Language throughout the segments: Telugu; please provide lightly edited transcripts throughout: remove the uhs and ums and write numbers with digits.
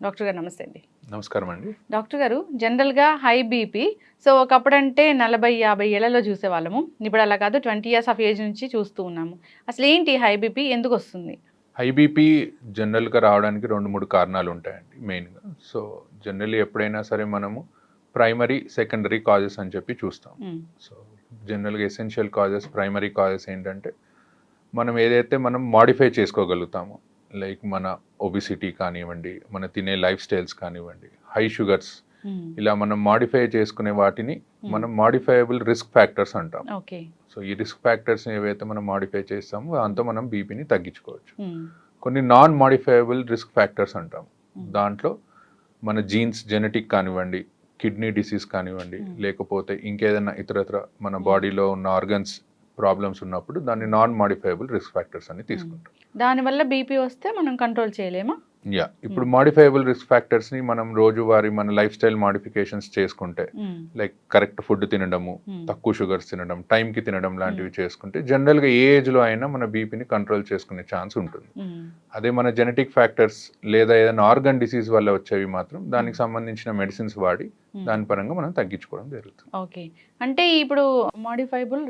డాక్టర్ గారు నమస్తే అండి. నమస్కారం అండి. డాక్టర్ గారు జనరల్‌గా హై బీపీ సో ఒకప్పుడంటే 40, 50 ఏళ్లలో చూసేవాళ్ళము. ఇప్పుడు అలా కాదు 20 ఇయర్స్ ఆఫ్ ఏజ్ నుంచి చూస్తూ ఉన్నాము. అసలేంటి హై బీపీ ఎందుకొస్తుంది? హై బీపీ జనరల్‌గా రావడానికి 2, 3 కారణాలు ఉంటాయండి మెయిన్‌గా. సో, జనరల్లీ ఎప్పుడైనా సరే మనము ప్రైమరీ, సెకండరీ కాజెస్ అని చెప్పి చూస్తాం. సో, జనరల్‌గా ఎసెన్షియల్ కాజెస్, ప్రైమరీ కాజెస్ ఏంటంటే మనం ఏదైతే మనం మోడిఫై చేసుకోగలుగుతామో లైక్ మన ఒబిసిటీ కానివ్వండి, మన తినే లైఫ్ స్టైల్స్ కానివ్వండి, హై షుగర్స్ ఇలా మనం మోడిఫై చేసుకునే వాటిని మనం మోడిఫైయబుల్ రిస్క్ ఫ్యాక్టర్స్ అంటాం. ఓకే. సో ఈ రిస్క్ ఫ్యాక్టర్స్ ఏవైతే మనం మోడిఫై చేస్తామో దాంతో మనం బీపీని తగ్గించుకోవచ్చు. కొన్ని నాన్ మోడిఫైయబుల్ రిస్క్ ఫ్యాక్టర్స్ అంటాం. దాంట్లో మన జీన్స్ జెనెటిక్ కానివ్వండి, కిడ్నీ డిసీజ్ కానివ్వండి, లేకపోతే ఇంకేదైనా ఇతరత్ర మన బాడీలో ఉన్న ఆర్గన్స్ ప్రాబ్లమ్స్ ఉన్నప్పుడు దాన్ని నాన్ మోడిఫైయబుల్ రిస్క్ ఫ్యాక్టర్స్ అని తీసుకుంటాం. దానివల్ల బీపీ వస్తే మనం కంట్రోల్ చేయలేమా? యా, ఇప్పుడు మోడిఫైయబుల్ రిస్క్ ఫ్యాక్టర్స్ ని మనం రోజువారీ మన లైఫ్ స్టైల్ మోడిఫికేషన్స్ చేసుకుంటే లైక్ కరెక్ట్ ఫుడ్ తినడము, తక్కువ షుగర్స్ తినడం, టైంకి తినడం లాంటివి చేసుకుంటే జనరల్గా ఏ ఏజ్లో అయినా మన బీపీని కంట్రోల్ చేసుకునే ఛాన్స్ ఉంటుంది. అదే మన జెనెటిక్ ఫ్యాక్టర్స్ లేదా ఏదైనా ఆర్గన్ డిసీజ్ వల్ల వచ్చేవి మాత్రం దానికి సంబంధించిన మెడిసిన్స్ వాడి దాని పరంగా మనం తగ్గించుకోవడం జరుగుతుంది. ఓకే. అంటే ఇప్పుడు మోడిఫైబుల్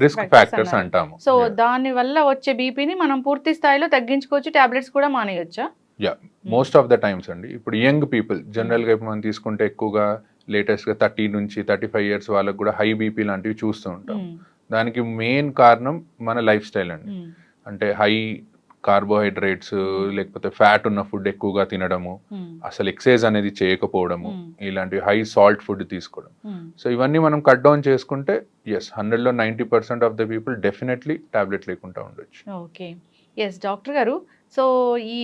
రిస్క్ ఫ్యాక్టర్స్ అంటాము. సో దాని వల్ల వచ్చే బీపీని మనం పూర్తి స్థాయిలో తగ్గించుకోవచ్చు, టాబ్లెట్స్ కూడా మానేయొచ్చా? Yeah, most of the times అండి. ఇప్పుడు యంగ్ పీపుల్ జనరల్గా ఇప్పుడు మనం తీసుకుంటే ఎక్కువగా లేటెస్ట్గా 30 నుంచి 35 ఇయర్స్ వాళ్ళకు కూడా హై బీపీ లాంటివి చూస్తూ ఉంటాం. దానికి మెయిన్ కారణం మన లైఫ్ స్టైల్ అండి. అంటే హై కార్బోహైడ్రేట్స్ లేకపోతే ఫ్యాట్ ఉన్న ఫుడ్ ఎక్కువగా తినడము, అసలు ఎక్సర్సైజ్ అనేది చేయకపోవడము, ఇలాంటి హై సాల్ట్ ఫుడ్ తీసుకోవడం. సో ఇవన్నీ మనం కట్ డౌన్ చేసుకుంటే ఎస్ 100లో 90% of the people definitely tablet లేకుండా ఉండొచ్చు. ఓకే. ఎస్ డాక్టర్ గారు. సో ఈ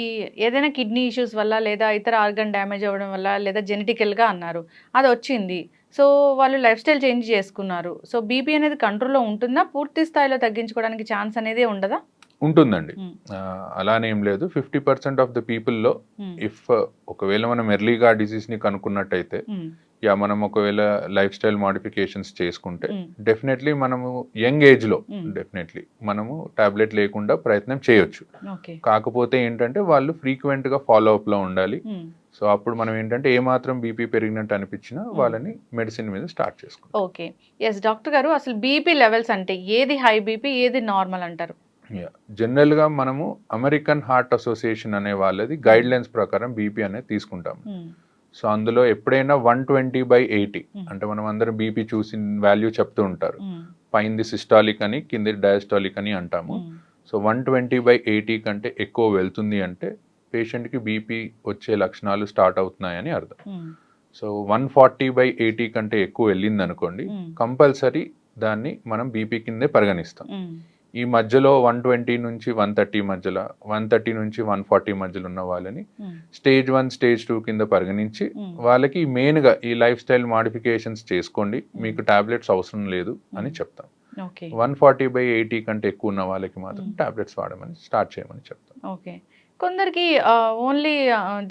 ఏదైనా కిడ్నీ ఇష్యూస్ వల్ల లేదా ఇతర ఆర్గన్ డ్యామేజ్ అవ్వడం వల్ల లేదా జెనెటికల్గా అన్నారు అది వచ్చింది. సో వాళ్ళు లైఫ్ స్టైల్ చేంజ్ చేసుకున్నారు. సో బీపీ అనేది కంట్రోల్లో ఉంటుందా? పూర్తి స్థాయిలో తగ్గించుకోవడానికి ఛాన్స్ అనేది ఉండదా? ఉంటుందండి, అలానే ఏం లేదు. 50% ఆఫ్ ద పీపుల్లో ఇఫ్ ఒకవేళ మనం ఎర్లీగా డిసీజ్ని కనుక్కున్నట్టయితే యా మనం ఒకవేళ లైఫ్ స్టైల్ మోడిఫికేషన్స్ చేసుకుంటే డెఫినెట్లీ మనము యంగ్ ఏజ్లో డెఫినెట్లీ మనము టాబ్లెట్ లేకుండా ప్రయత్నం చేయొచ్చు. కాకపోతే ఏంటంటే వాళ్ళు ఫ్రీక్వెంట్గా ఫాలో అప్లో ఉండాలి. సో అప్పుడు మనం ఏంటంటే ఏమాత్రం బీపీ పెరిగినట్టు అనిపించినా వాళ్ళని మెడిసిన్ మీద స్టార్ట్ చేసుకుంటాం. ఓకే. ఎస్ డాక్టర్ గారు, అసలు బీపీ లెవెల్స్ అంటే ఏది హై బీపీ ఏది నార్మల్ అంటారు? జనరల్గా మనము అమెరికన్ హార్ట్ అసోసియేషన్ అనే వాళ్ళది గైడ్ లైన్స్ ప్రకారం బీపీ అనేది తీసుకుంటాము. సో అందులో ఎప్పుడైనా 120/80 అంటే మనం అందరం బీపీ చూసి వాల్యూ చెప్తూ ఉంటారు. పైంది సిస్టాలిక్ అని, కింది డయాస్టాలిక్ అని అంటాము. సో 120/80 కంటే ఎక్కువ వెళ్తుంది అంటే పేషెంట్కి బీపీ వచ్చే లక్షణాలు స్టార్ట్ అవుతున్నాయని అర్థం. సో 140/80 కంటే ఎక్కువ వెళ్ళింది అనుకోండి, కంపల్సరీ దాన్ని మనం బీపీ కిందే పరిగణిస్తాం. ఈ మధ్యలో 120 నుంచి 130 మధ్యలో, 130 నుంచి 140 మధ్యలో ఉన్న వాళ్ళని స్టేజ్ 1, స్టేజ్ 2 కింద పరిగణించి వాళ్ళకి మెయిన్గా ఈ లైఫ్ స్టైల్ మోడిఫికేషన్స్ చేసుకోండి, మీకు టాబ్లెట్స్ అవసరం లేదు అని చెప్తాం. 140/80 కంటే ఎక్కువ ఉన్న వాళ్ళకి మాత్రం టాబ్లెట్స్ వాడమని స్టార్ట్ చేయమని చెప్తాం. ఓకే. కొందరికి ఓన్లీ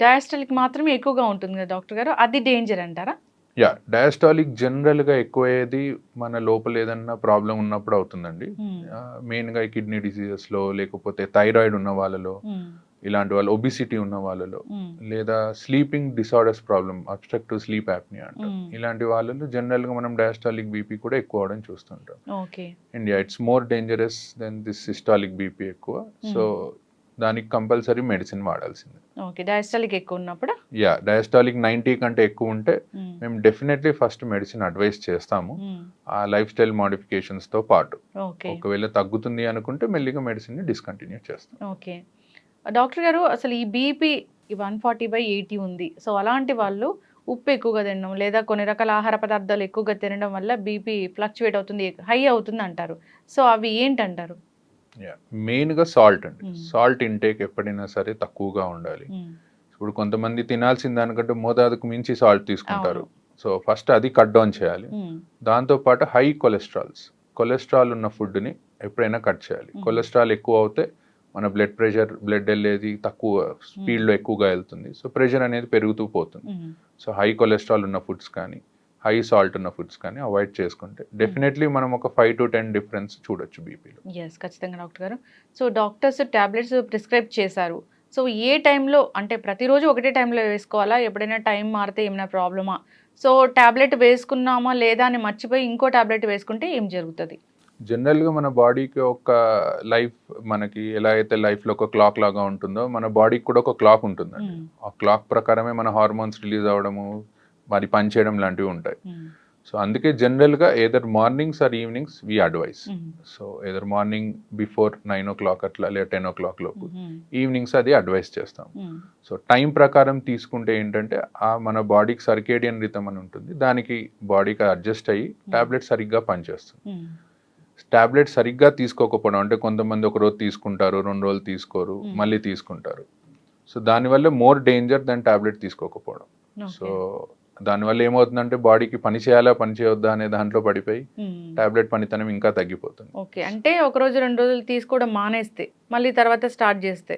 డయాస్టలిక్ మాత్రమే ఎక్కువగా ఉంటుంది కదా డాక్టర్ గారు, అది డేంజర్ అంటారా? యా, డయాస్టాలిక్ జనరల్గా ఎక్కువయ్యేది మన లోపల ఏదన్నా ప్రాబ్లం ఉన్నప్పుడు అవుతుందండి. మెయిన్గా ఈ కిడ్నీ డిసీజెస్లో, లేకపోతే థైరాయిడ్ ఉన్న వాళ్ళలో, ఇలాంటి వాళ్ళు ఒబిసిటీ ఉన్న వాళ్ళలో, లేదా sleeping disorders problem, obstructive sleep apnoea అంటాం, ఇలాంటి వాళ్ళలో జనరల్గా మనం డయాస్టాలిక్ బీపీ కూడా ఎక్కువ అవడం చూస్తుంటాం. India it's more dangerous than this systolic BP ఎక్కువ. సో దానికి కంపల్సరీ మెడిసిన్ వాడాల్సిందే. ఓకే. డయాస్టాలిక్ ఎక్కువ ఉన్నప్పుడు యా, డయాస్టాలిక్ 90 కంటే ఎక్కువ ఉంటే మేము డెఫినెట్లీ ఫస్ట్ మెడిసిన్ అడ్వైస్ చేస్తాము ఆ లైఫ్ స్టైల్ మోడిఫికేషన్స్ తో పాటు. ఒకవేళ తగ్గుతుంది అనుకుంటే మెల్లిగా మెడిసిన్ ని డిస్కంటిన్యూ చేస్తాం. ఓకే డాక్టర్ గారు, అసలు ఈ బీపీ 140/80 ఉంది. సో అలాంటి వాళ్ళు ఉప్పు ఎక్కువగా తినడం లేదా కొన్ని రకాల ఆహార పదార్థాలు ఎక్కువగా తినడం వల్ల బీపీ ఫ్లక్చువేట్ అవుతుంది, హై అవుతుంది అంటారు. సో అవి ఏంటంటారు? మెయిన్గా సాల్ట్ అండి. సాల్ట్ ఇంటేక్ ఎప్పుడైనా సరే తక్కువగా ఉండాలి. ఇప్పుడు కొంతమంది తినాల్సిన దానికంటే మోతాదుకు మించి సాల్ట్ తీసుకుంటారు. సో ఫస్ట్ అది కట్ డౌన్ చేయాలి. దాంతోపాటు హై కొలెస్ట్రాల్ ఉన్న ఫుడ్ని ఎప్పుడైనా కట్ చేయాలి. కొలెస్ట్రాల్ ఎక్కువ అవుతే మన బ్లడ్ ప్రెషర్, బ్లడ్ వెళ్ళేది తక్కువ స్పీడ్లో ఎక్కువగా వెళ్తుంది. సో ప్రెషర్ అనేది పెరుగుతూ పోతుంది. సో హై కొలెస్ట్రాల్ ఉన్న ఫుడ్స్ కానీ, హై సాల్ట్ ఉన్న ఫుడ్స్ కానీ అవాయిడ్ చేసుకుంటే డెఫినెట్లీ మనం ఒక 5 to 10 డిఫరెన్స్ చూడొచ్చు బీపీలో. ఎస్ ఖచ్చితంగా డాక్టర్ గారు. సో డాక్టర్స్ టాబ్లెట్స్ ప్రిస్క్రైబ్ చేశారు. సో ఏ టైంలో అంటే ప్రతిరోజు ఒకటే టైంలో వేసుకోవాలా? ఎప్పుడైనా టైం మారితే ఏమైనా ప్రాబ్లమా? సో టాబ్లెట్ వేసుకున్నామా లేదా అని మర్చిపోయి ఇంకో టాబ్లెట్ వేసుకుంటే ఏం జరుగుతది? జనరల్‌గా మన బాడీకి ఒక లైఫ్ మనకి ఎలా అయితే లైఫ్‌లో ఒక క్లాక్ లాగా ఉంటుందో, మన బాడీకి కూడా ఒక క్లాక్ ఉంటుందండి. హ్మ్. ఆ క్లాక్ ప్రకారమే మన హార్మోన్స్ రిలీజ్ అవ్వడము, మరి పనిచేయడం లాంటివి ఉంటాయి. హ్మ్. సో, అందుకే జనరల్‌గా either mornings or evenings we advise. Hmm. So, either morning before 9:00 అట్లా లేదా 10:00 లోపు. హ్మ్. ఈవినింగ్స్ అది అడ్వైస్ చేస్తాం. హ్మ్. సో, టైం ప్రకారం తీసుకుంటే ఏంటంటే, మన బాడీకి సర్కేడియన్ రిథమ్ అని ఉంటుంది. దానికి బాడీకి అడ్జస్ట్ అయ్యి టాబ్లెట్ సరిగ్గా పనిచేస్తుంది. హ్మ్. టాబ్లెట్ సరిగ్గా తీసుకోకపోవడం అంటే కొంతమంది ఒక రోజు తీసుకుంటారు, 2 రోజులు తీసుకోరు, Hmm. మళ్ళీ తీసుకుంటారు. సో దానివల్ల మోర్ డేంజర్ దాన్ టాబ్లెట్ తీసుకోకపోవడం. So okay. దానివల్ల ఏమవుతుందంటే బాడీకి పని చేయాలా, పని చేయొద్దా అనే దాంట్లో పడిపోయి హ్మ్. టాబ్లెట్ పనితనం ఇంకా తగ్గిపోతుంది. ఓకే. అంటే ఒక రోజు 2 రోజులు తీసుకోవడం మానేస్తే, మళ్ళీ తర్వాత స్టార్ట్ చేస్తే,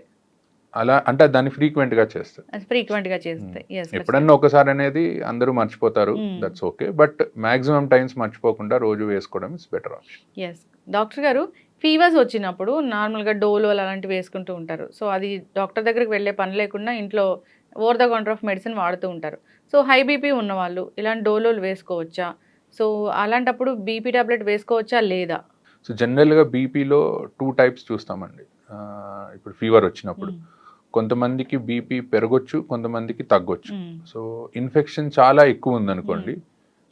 అలా అంటే దాన్ని ఫ్రీక్వెంట్‌గా చేస్తే. అది ఫ్రీక్వెంట్‌గా చేస్తే. యెస్. ఎప్పుడన్నా ఒకసారి అనేది అందరూ మర్చిపోతారు. Hmm. That's okay. But maximum times మర్చిపోకుండా రోజు వేసుకోవడం is better option. Yes. Doctor గారు ఫీవర్స్ వచ్చినప్పుడు నార్మల్‌గా డోలో అలాంటివి వేసుకుంటూ ఉంటారు. సో, అది డాక్టర్ దగ్గరికి వెళ్ళే పని లేకుండా ఇంట్లో over the counter of medicine వాడుతూ ఉంటారు. సో, హై బీపీ ఉన్నవాళ్ళు ఇలాంటి డోలోలు వేసుకోవచ్చా? సో, అలాంటప్పుడు బీపీ టాబ్లెట్ వేసుకోవచ్చా లేదా? సో జనరల్‌గా బీపీలో 2 టైప్స్ చూస్తామండి. ఇప్పుడు ఫీవర్ వచ్చినప్పుడు. హ్మ్. కొంతమందికి బీపీ పెరగొచ్చు, కొంతమందికి తగ్గొచ్చు. హ్మ్. సో, ఇన్ఫెక్షన్ చాలా ఎక్కువ ఉందనుకోండి,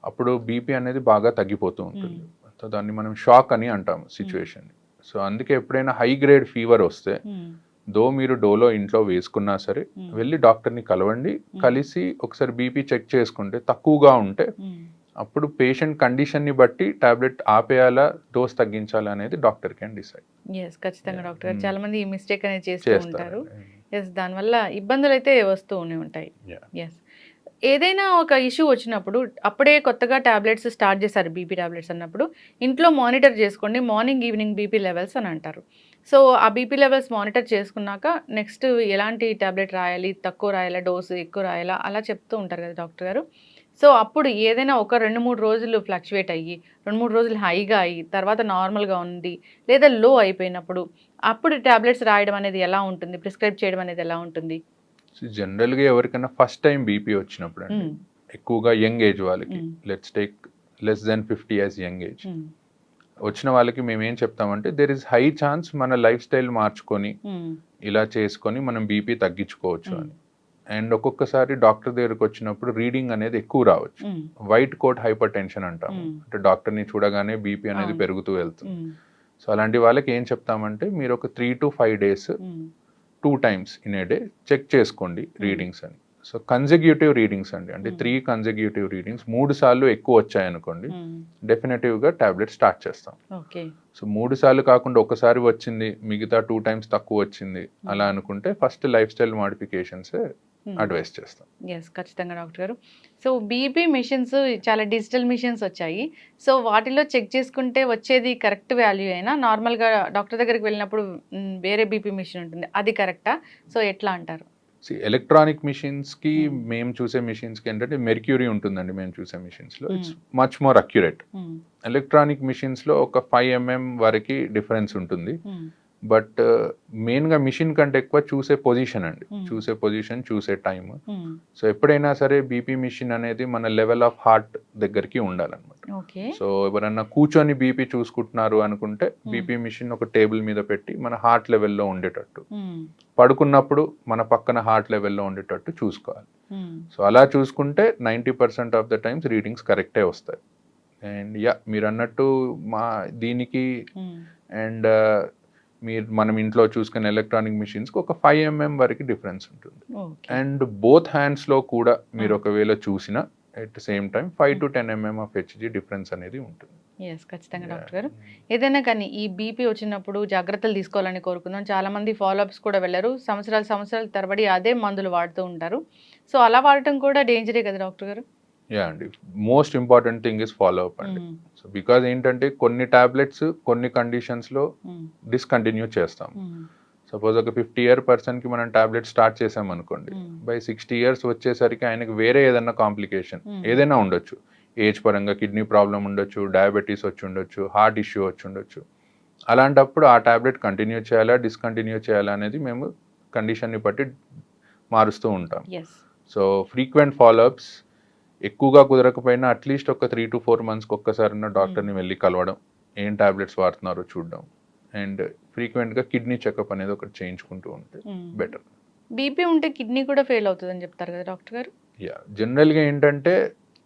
అప్పుడు బీపీ అనేది బాగా తగ్గిపోతూ ఉంటుంది. సో, దాన్ని మనం షాక్ అని అంటాము సిట్యుయేషన్‌ని. సో, అందుకే ఎప్పుడైనా హై గ్రేడ్ ఫీవర్ వస్తే, హ్మ్. మీరు డోలో ఇంట్లో వేసుకున్నా సరే, హ్మ్. వెళ్లి డాక్టర్‌ని కలవండి. కలిసి ఒకసారి బీపీ చెక్ చేసుకుంటే తక్కువగా ఉంటే, హ్మ్. అప్పుడు పేషెంట్ కండిషన్‌ని బట్టి టాబ్లెట్ ఆపేయాలా, డోస్ తగ్గించాలా అనేది డాక్టర్ కెన్ డిసైడ్. యెస్. ఖచ్చితంగా యాహ్! డాక్టర్ గారు. చాలా మంది ఈ మిస్టేక్ అనేది చేస్తూ ఉంటారు. చేస్తారండి. యెస్. దానివల్ల ఇబ్బందులైతే వస్తూనే ఉంటాయి. యాహ్! యెస్. ఏదైనా ఒక ఇష్యూ వచ్చినప్పుడు అప్పుడే కొత్తగా టాబ్లెట్స్ స్టార్ట్ చేశారు బీపీ టాబ్లెట్స్ అన్నప్పుడు, ఇంట్లో మానిటర్ చేసుకోండి మార్నింగ్, ఈవినింగ్ బీపీ లెవెల్స్ అని అంటారు. సో, ఆ బీపీ లెవెల్స్ మానిటర్ చేసుకున్నాక నెక్స్ట్ ఎలాంటి టాబ్లెట్ రాయాలి, తక్కువ రాయాలా, డోస్ ఎక్కువ రాయాలా అలా చెప్తూ ఉంటారు కదా డాక్టర్ గారు. సో, అప్పుడు ఏదైనా ఒక 2, 3 రోజులు ఫ్లక్చుయేట్ అయ్యి, 2, 3 రోజులు హైగా అయ్యి, తర్వాత నార్మల్‌గా ఉండి, లేదా లో అయిపోయినప్పుడు, అప్పుడు టాబ్లెట్స్ రాయడం అనేది ఎలా ఉంటుంది? ప్రిస్క్రైబ్ చేయడం అనేది ఎలా ఉంటుంది? సో, జనరల్‌గా ఎవరికైనా ఫస్ట్ టైం బీపీ వచ్చినప్పుడండి, హ్మ్. ఎక్కువగా యంగ్ ఏజ్ వాళ్ళకి, హ్మ్. Let's take less than 50 years young age హ్మ్. వచ్చిన వాళ్ళకి మేమేం చెప్తామంటే, దేర్ ఇస్ హై ఛాన్స్ మన లైఫ్ స్టైల్ మార్చుకొని, హ్మ్. ఇలా చేసుకొని మనం బీపీ తగ్గించుకోవచ్చు హ్మ్. అని. అండ్ ఒక్కొక్కసారి డాక్టర్ దగ్గరికి వచ్చినప్పుడు రీడింగ్ అనేది ఎక్కువ రావచ్చు. హ్మ్. వైట్ కోట్ హైపర్ టెన్షన్ అంటాము. హ్మ్. అంటే డాక్టర్‌ని చూడగానే బీపీ అనేది అవును. పెరుగుతూ వెళ్తుంది. హ్మ్. సో, అలాంటి వాళ్ళకి ఏం చెప్తామంటే, మీరు ఒక 3-5 days hmm. 2 times in a day check చేసుకోండి హ్మ్. రీడింగ్స్ అని. సో, కన్సెక్యూటివ్ రీడింగ్స్ అండి. అంటే 3 కన్సెక్యూటివ్ రీడింగ్స్ 3 సార్లు ఎక్కువ వచ్చాయనుకోండి, హ్మ్. డెఫినిటివ్‌గా టాబ్లెట్ స్టార్ట్ చేస్తాం. ఓకే. సో, 3 సార్లు కాకుండా ఒకసారి వచ్చింది, మిగతా 2 టైమ్స్ తక్కువ వచ్చింది అలా అనుకుంటే ఫస్ట్ లైఫ్ స్టైల్ మోడిఫికేషన్సే హ్మ్. అడ్వైస్ చేస్తాం. యెస్. ఖచ్చితంగా డాక్టర్ గారు. సో, బీపీ మెషిన్స్ చాలా డిజిటల్ మెషిన్స్ వచ్చాయి. సో, వాటిలో చెక్ చేసుకుంటే వచ్చేది కరెక్ట్ వాల్యూ అయినా నార్మల్‌గా డాక్టర్ దగ్గరికి వెళ్ళినప్పుడు వేరే బీపీ మెషిన్ ఉంటుంది. అది కరెక్టా? సో, ఎట్లా అంటారు? ఎలక్ట్రానిక్ మిషన్స్‌కి హ్మ్. మేము చూసే మిషన్స్‌కి ఏంటంటే మెర్క్యూరీ ఉంటుందండి మేము చూసే మిషన్స్‌లో. హ్మ్. It's much more accurate. హ్మ్. ఎలక్ట్రానిక్ మిషన్స్‌లో ఒక 5 వరకి డిఫరెన్స్ ఉంటుంది. హ్మ్. బట్ మెయిన్‌గా మిషన్ కంటే ఎక్కువ చూసే పొజిషన్ అండి. హ్మ్. చూసే పొజిషన్, చూసే టైమ్. హ్మ్. సో, ఎప్పుడైనా సరే బీపీ మిషన్ అనేది మన లెవెల్ ఆఫ్ హార్ట్ దగ్గరికి ఉండాలన్నమాట. ఓకే. సో, ఎవరన్నా కూర్చొని బీపీ చూసుకుంటున్నారు అనుకుంటే, హ్మ్. బీపీ మిషన్ ఒక టేబుల్ మీద పెట్టి మన హార్ట్ లెవెల్‌లో ఉండేటట్టు. హ్మ్. పడుకున్నప్పుడు మన పక్కన హార్ట్ లెవెల్‌లో ఉండేటట్టు చూసుకోవాలి. హ్మ్. సో, అలా చూసుకుంటే 90% ఆఫ్ ద టైమ్స్ రీడింగ్స్ కరెక్టే వస్తాయి. And yeah! మీరన్నట్టు మా దీనికి హ్మ్. అండ్ మనం ఇంట్లో చూసుకునే ఎలక్ట్రానిక్ మిషన్స్‌కి ఒక 5 వరకు డిఫరెన్స్ ఉంటుంది. ఓకే. అండ్ బోత్ హ్యాండ్స్‌లో కూడా మీరు ఆ! ఒకవేళ చూసినా at the same time 5-10 of HG difference అనేది ఉంటుంది. యెస్. ఖచ్చితంగా యాహ్! డాక్టర్ గారు. ఏదైనా కానీ ఈ బీపీ వచ్చినప్పుడు జాగ్రత్తలు తీసుకోవాలని కోరుకుందాం. చాలామంది ఫాలో అప్స్ కూడా వెళ్లరు. సంవత్సరాలు, సంవత్సరాల తరబడి అదే మందులు వాడుతూ ఉంటారు. సో, అలా వాడటం కూడా డేంజరే కదా డాక్టర్ గారు? యాహ్! అండి. Most important thing is follow up అండి. హ్మ్. సో, బికాజ్ ఏంటంటే కొన్ని టాబ్లెట్స్ కొన్ని కండిషన్స్‌లో హ్మ్. డిస్కంటిన్యూ చేస్తాం. హ్మ్. సపోజ్ ఒక 50 ఇయర్ పర్సన్‌కి మనం టాబ్లెట్ స్టార్ట్ చేసామనుకోండి. హ్మ్. బై 60 ఇయర్స్ వచ్చేసరికి ఆయనకి వేరే ఏదన్నా కాంప్లికేషన్ హ్మ్. ఏదైనా ఉండొచ్చు. ఏజ్ పరంగా కిడ్నీ ప్రాబ్లమ్ ఉండొచ్చు, డయాబెటిస్ వచ్చి ఉండొచ్చు, హార్ట్ ఇష్యూ వచ్చి ఉండొచ్చు. అలాంటప్పుడు ఆ టాబ్లెట్ కంటిన్యూ చేయాలా, డిస్కంటిన్యూ చేయాలా అనేది మేము కండిషన్ని బట్టి మారుస్తూ ఉంటాం. ఎస్. సో ఫ్రీక్వెంట్ ఫాలోఅప్స్, ఎక్కువగా కుదరకపోయినా అట్లీస్ట్ ఒక 3 to 4 monthsకి ఒక్కసారైనా డాక్టర్ని వెళ్ళి కలవడం, ఏం టాబ్లెట్స్ వాడుతున్నారో చూడడం, అండ్ ఫ్రీక్వెంట్గా కిడ్నీ చెకప్ అనేది ఒకటి చేయించుకుంటూ ఉంటే బెటర్. బీపీ ఉంటే కిడ్నీ కూడా ఫెయిల్ అవుతుందని చెప్తారు కదా డాక్టర్ గారు? యా, జనరల్గా ఏంటంటే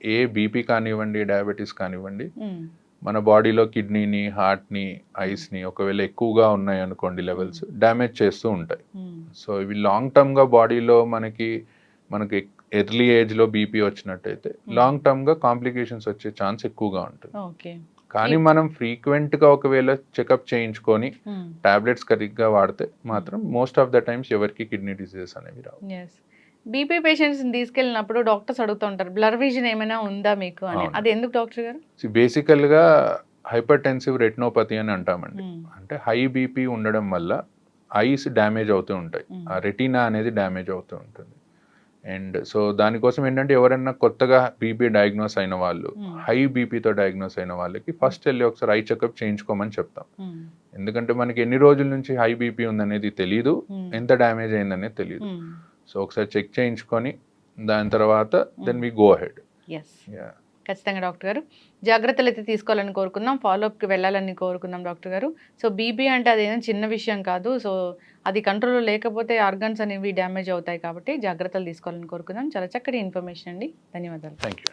ఏ బీపీ కానివ్వండి, డయాబెటీస్ కానివ్వండి, మన బాడీలో కిడ్నీని, హార్ట్ని, ఐస్ని ఒకవేళ ఎక్కువగా ఉన్నాయి అనుకోండి లెవెల్స్, డ్యామేజ్ చేస్తూ ఉంటాయి. సో ఇవి లాంగ్ టర్మ్గా బాడీలో మనకి ఎర్లీ ఏజ్లో బీపీ వచ్చినట్టయితే లాంగ్ టర్మ్గా కాంప్లికేషన్స్ వచ్చే ఛాన్స్ ఎక్కువగా ఉంటుంది. ఓకే. కానీ మనం ఫ్రీక్వెంట్గా ఒకవేళ చెకప్ చేయించుకొని టాబ్లెట్స్ కరెక్ట్గా వాడితే మాత్రం మోస్ట్ ఆఫ్ ద టైమ్స్ ఎవరికి కిడ్నీ డిసీజెస్ అనేవి రావు. బీపీ పేషెంట్స్ని తీసుకెళ్ళినప్పుడు డాక్టర్స్ అడుగుతూ ఉంటారు, బ్లర్ విజన్ ఏమైనా ఉందా మీకు అని. అవును. అది ఎందుకు డాక్టర్ గారు? బేసికల్గా హైపర్టెన్సివ్ రెటినోపతి అని అంటామండి. అంటే హై బీపీ ఉండడం వల్ల ఐస్ డ్యామేజ్ అవుతూ ఉంటాయి, ఆ రెటీనా అనేది డ్యామేజ్ అవుతూ ఉంటుంది. అండ్ సో దానికోసం ఏంటంటే ఎవరైనా కొత్తగా బీపీ డయాగ్నోస్ అయిన వాళ్ళు, హై బీపీతో డయాగ్నోస్ అయిన వాళ్ళకి ఫస్ట్ వెళ్ళి ఒకసారి ఐ చెకప్ చేయించుకోమని చెప్తాం. ఎందుకంటే మనకి ఎన్ని రోజుల నుంచి హై బీపీ ఉందనేది తెలియదు, ఎంత డ్యామేజ్ అయిందనేది తెలియదు. సో ఒకసారి చెక్ చేయించుకొని దాని తర్వాత దెన్ వి గో అహెడ్. ఖచ్చితంగా డాక్టర్ గారు జాగ్రత్తలు అయితే తీసుకోవాలని కోరుకుందాం, ఫాలోఅప్కి వెళ్ళాలని కోరుకుందాం డాక్టర్ గారు. సో బీపీ అంటే అదేదో చిన్న విషయం కాదు. సో అది కంట్రోల్లో లేకపోతే ఆర్గన్స్ అనేవి డ్యామేజ్ అవుతాయి కాబట్టి జాగ్రత్తలు తీసుకోవాలని కోరుకుందాం. చాలా చక్కటి ఇన్ఫర్మేషన్ అండి, ధన్యవాదాలు. Thank you.